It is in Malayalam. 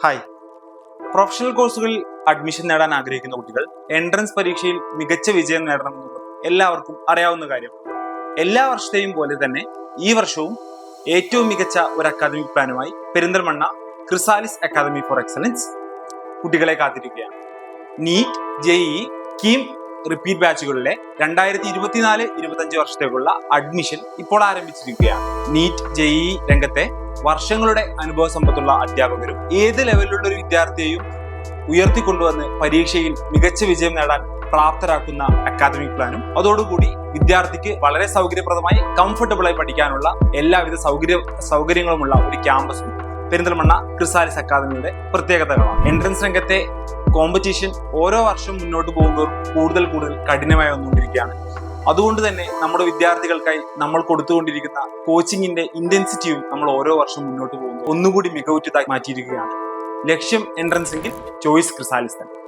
ഹായ്. പ്രൊഫഷണൽ കോഴ്സുകളിൽ അഡ്മിഷൻ നേടാൻ ആഗ്രഹിക്കുന്ന കുട്ടികൾ എൻട്രൻസ് പരീക്ഷയിൽ മികച്ച വിജയം നേടണമെന്നുള്ളത് എല്ലാവർക്കും അറിയാവുന്ന കാര്യം. എല്ലാ വർഷത്തെയും പോലെ തന്നെ ഈ വർഷവും ഏറ്റവും മികച്ച ഒരു അക്കാദമിക് പ്ലാനുമായി Perinthalmanna Chrysalis academy for excellence കുട്ടികളെ കാത്തിരിക്കുകയാണ്. നീറ്റ്, ജെഇഇ, കീം റിപ്പീറ്റ് ബാച്ചുകളിലെ 2024-25 വർഷത്തേക്കുള്ള അഡ്മിഷൻ ഇപ്പോൾ ആരംഭിച്ചിരിക്കുകയാണ്. നീറ്റ്, ജെഇഇ രംഗത്തെ വർഷങ്ങളുടെ അനുഭവ സമ്പത്തുള്ള അധ്യാപകരും ഏത് ലെവലിലുള്ള ഒരു വിദ്യാർത്ഥിയെയും ഉയർത്തിക്കൊണ്ടുവന്ന് പരീക്ഷയിൽ മികച്ച വിജയം നേടാൻ പ്രാപ്തരാക്കുന്ന അക്കാദമിക് പ്ലാനും അതോടുകൂടി വിദ്യാർത്ഥിക്ക് വളരെ സൗകര്യപ്രദമായി കംഫർട്ടബിളായി പഠിക്കാനുള്ള എല്ലാവിധ സൗകര്യങ്ങളുമുള്ള ഒരു ക്യാമ്പസും പെരിന്തൽമണ്ണ ക്രിസാലിസ് അക്കാദമിയുടെ പ്രത്യേകതകളാണ്. എൻട്രൻസ് രംഗത്തെ കോമ്പറ്റീഷൻ ഓരോ വർഷം മുന്നോട്ട് പോകുന്നതോറും കൂടുതൽ കഠിനമായി വന്നുകൊണ്ടിരിക്കുകയാണ്. അതുകൊണ്ട് തന്നെ നമ്മുടെ വിദ്യാർത്ഥികൾക്കായി നമ്മൾ കൊടുത്തുകൊണ്ടിരിക്കുന്ന കോച്ചിങ്ങിന്റെ ഇന്റൻസിറ്റിയും നമ്മൾ ഓരോ വർഷം മുന്നോട്ട് പോകുന്നു ഒന്നുകൂടി മികവുറ്റതായി മാറ്റിയിരിക്കുകയാണ്. ലക്ഷ്യം എൻട്രൻസ് എങ്കിൽ ചോയ്സ് ക്രിസാലിസ് തന്നെ.